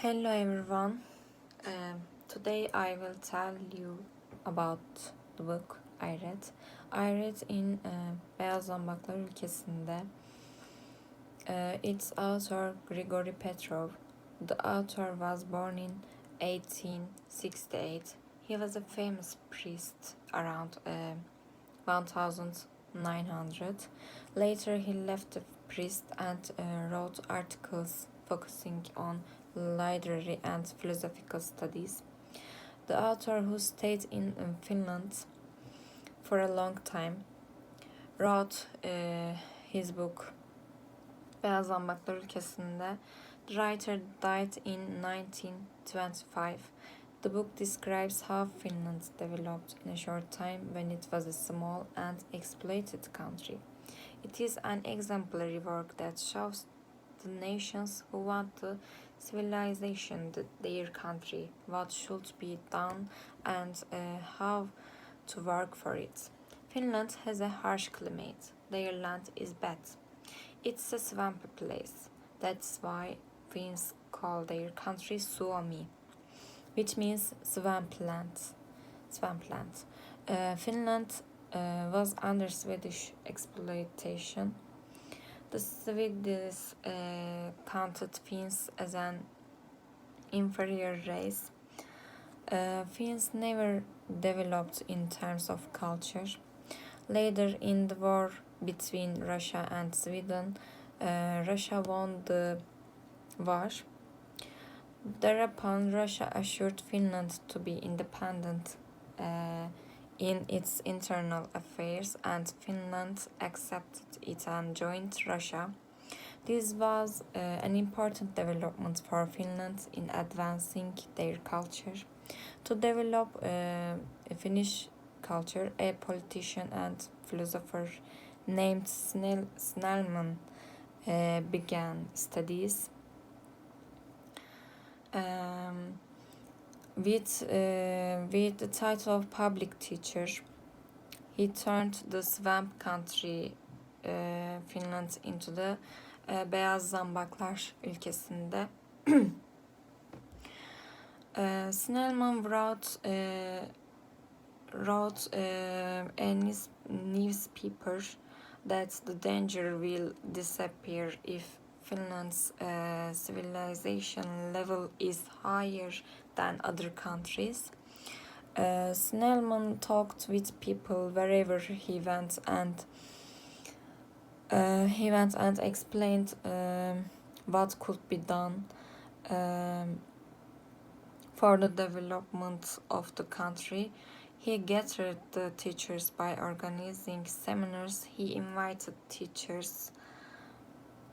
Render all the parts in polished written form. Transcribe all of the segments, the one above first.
Hello everyone. Today I will tell you about the book I read. I read in Beyaz Zambaklar Ülkesinde. Its author Grigory Petrov. The author was born in 1868. He was a famous priest around 1900. Later he left the priest and wrote articles focusing on literary and philosophical studies. The author, who stayed in Finland for a long time, wrote his book Beyaz Zambaklar Ülkesinde. The writer died in 1925. The book describes how Finland developed in a short time when it was a small and exploited country. It is an exemplary work that shows the nations who want the civilization their country, what should be done, and how to work for it. Finland has a harsh climate. Their land is bad. It's a swampy place. That's why Finns call their country Suomi, which means swampland. Finland was under Swedish exploitation. The Swedes counted Finns as an inferior race. Finns never developed in terms of culture. Later, in the war between Russia and Sweden, Russia won the war. Thereupon, Russia assured Finland to be independent in its internal affairs, and Finland accepted it and joined Russia. This was an important development for Finland in advancing their culture. To develop a Finnish culture, a politician and philosopher named Snellman began studies with the title of public teacher. He turned the swamp country Finland into the Beyaz Zambaklar Ülkesinde. Snellman wrote a newspaper that the danger will disappear if Finland's civilization level is higher than other countries. Snellman talked with people wherever he went and explained what could be done for the development of the country. He gathered the teachers by organizing seminars. He invited teachers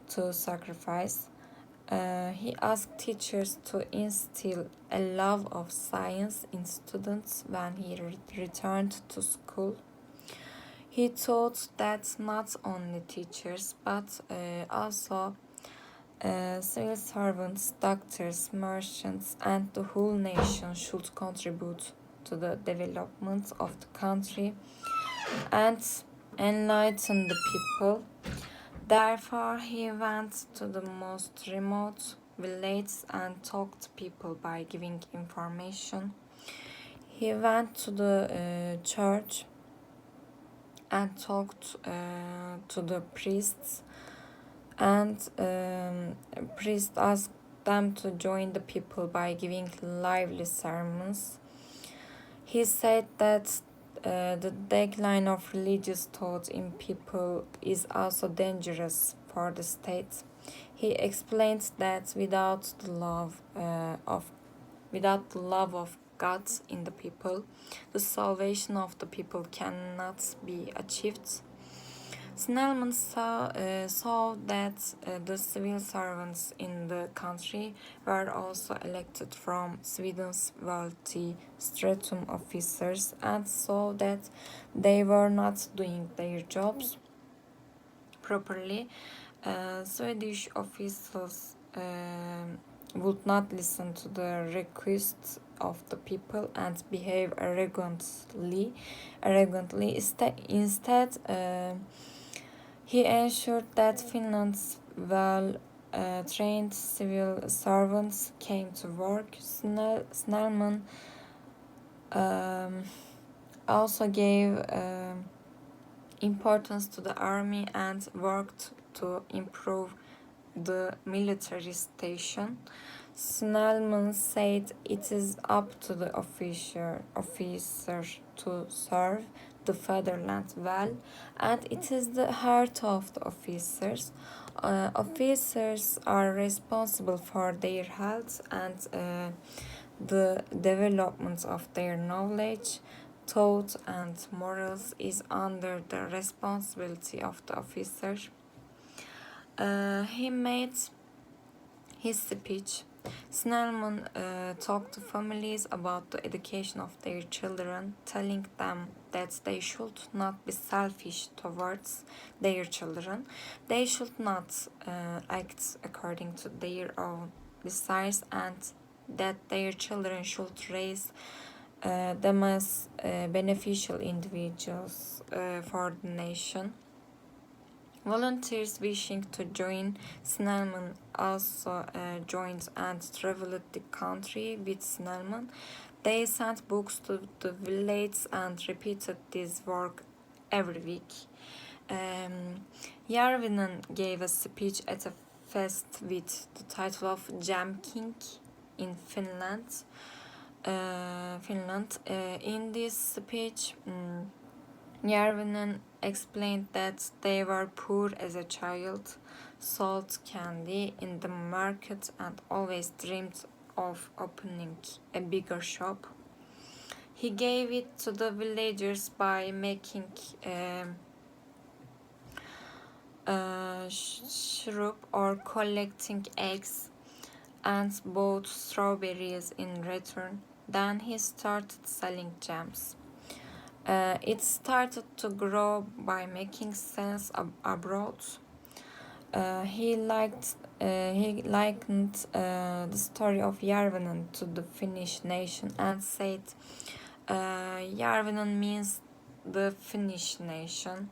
to sacrifice. He asked teachers to instill a love of science in students when he returned to school. He taught that not only teachers but also civil servants, doctors, merchants, and the whole nation should contribute to the development of the country and enlighten the people. Therefore, he went to the most remote villages and talked to people by giving information. He went to the church and talked to the priests, and priests asked them to join the people by giving lively sermons. He said that the decline of religious thought in people is also dangerous for the state. He explained that without the love of God in the people, the salvation of the people cannot be achieved. Snellman saw that the civil servants in the country were also elected from Sweden's wealthy stratum officers, and saw that they were not doing their jobs properly. Swedish officials would not listen to the requests of the people and behave arrogantly. Instead, he ensured that Finland's trained civil servants came to work. Snellman also gave importance to the army and worked to improve the military station. Snellman said it is up to the officer to serve the fatherland well, and it is the heart of the officers. Officers are responsible for their health and the development of their knowledge, thought, and morals is under the responsibility of the officer. He made his speech. Snellman talked to families about the education of their children, telling them that they should not be selfish towards their children. They should not act according to their own desires, and that their children should raise them as beneficial individuals for the nation. Volunteers wishing to join Snellman also joined and traveled the country with Snellman. They sent books to the village and repeated this work every week. Järvinen gave a speech at a fest with the title of Jam King in Finland. In this speech, Järvinen explained that they were poor as a child, sold candy in the market, and always dreamed of opening a bigger shop. He gave it to the villagers by making syrup or collecting eggs, and bought strawberries in return. Then he started selling jams. It started to grow by making sense abroad. He likened the story of Järvinen to the Finnish nation and said Järvinen means the Finnish nation.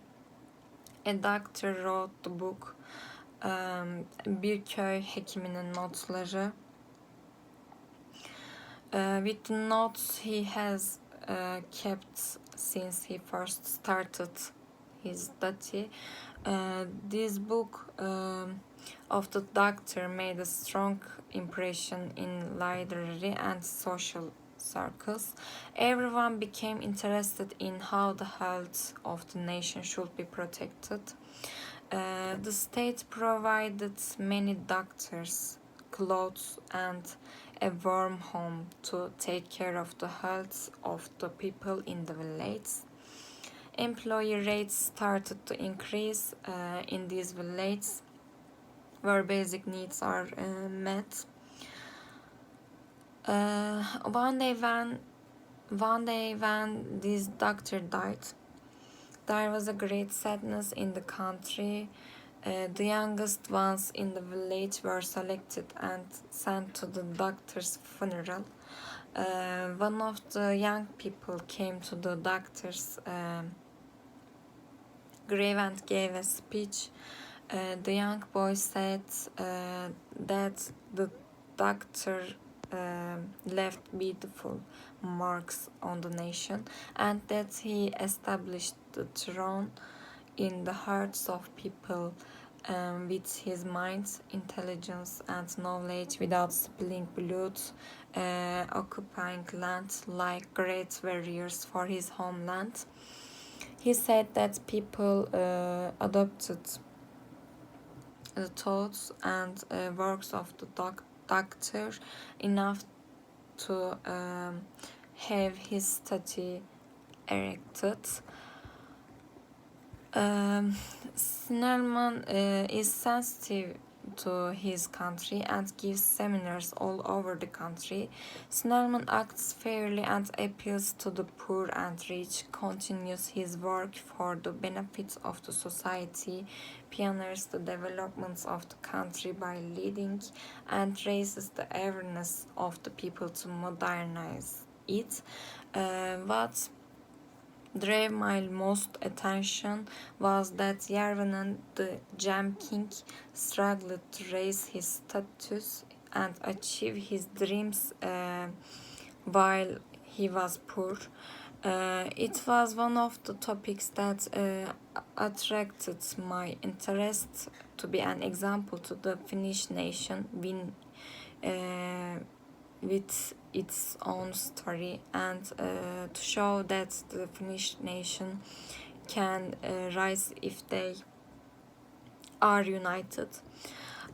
A doctor wrote the book Bir Köy Hekiminin Notları. With the notes he has kept since he first started his study. This book of the doctor made a strong impression in literary and social circles. Everyone became interested in how the health of the nation should be protected. The state provided many doctors, clothes, and a warm home to take care of the health of the people in the village. Employee rates started to increase in these villages where basic needs are met. One day when this doctor died, there was a great sadness in the country. The youngest ones in the village were selected and sent to the doctor's funeral. One of the young people came to the doctor's grave and gave a speech. The young boy said that the doctor left beautiful marks on the nation and that he established the throne in the hearts of people with his mind, intelligence, and knowledge without spilling blood, occupying land like great warriors for his homeland. He said that people adopted the thoughts and works of the doctor enough to have his statue erected. Snellman is sensitive to his country and gives seminars all over the country. Snellman acts fairly and appeals to the poor and rich, continues his work for the benefit of the society, pioneers the developments of the country by leading, and raises the awareness of the people to modernize it. What drew my most attention was that Yarvan'ın the Gem King struggled to raise his status and achieve his dreams while he was poor. It was one of the topics that attracted my interest to be an example to the Finnish nation with its own story and to show that the Finnish nation can rise if they are united.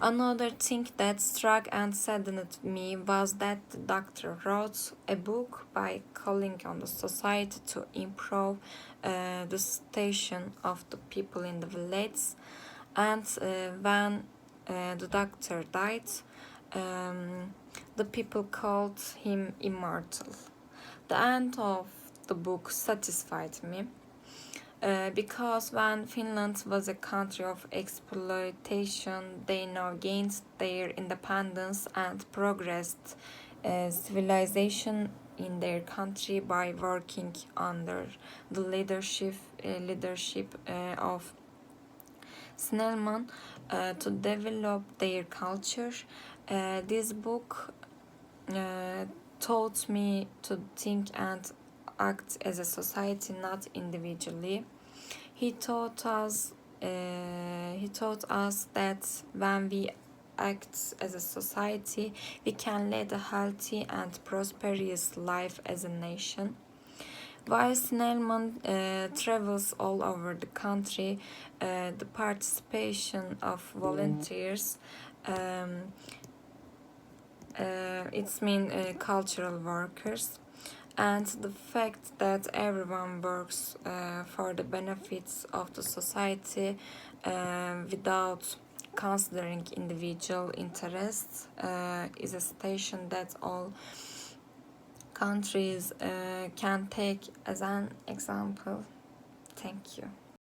Another thing that struck and saddened me was that the doctor wrote a book by calling on the society to improve the station of the people in the village. And when the doctor died, the people called him immortal. The end of the book satisfied me. Because when Finland was a country of exploitation, they now gained their independence and progressed civilization in their country by working under the leadership of Snellman to develop their culture. This book taught me to think and act as a society, not individually. He taught us that when we act as a society, we can lead a healthy and prosperous life as a nation. While Snellman travels all over the country, the participation of volunteers, cultural workers, and the fact that everyone works for the benefits of the society without considering individual interests is a station that all countries can take as an example. Thank you.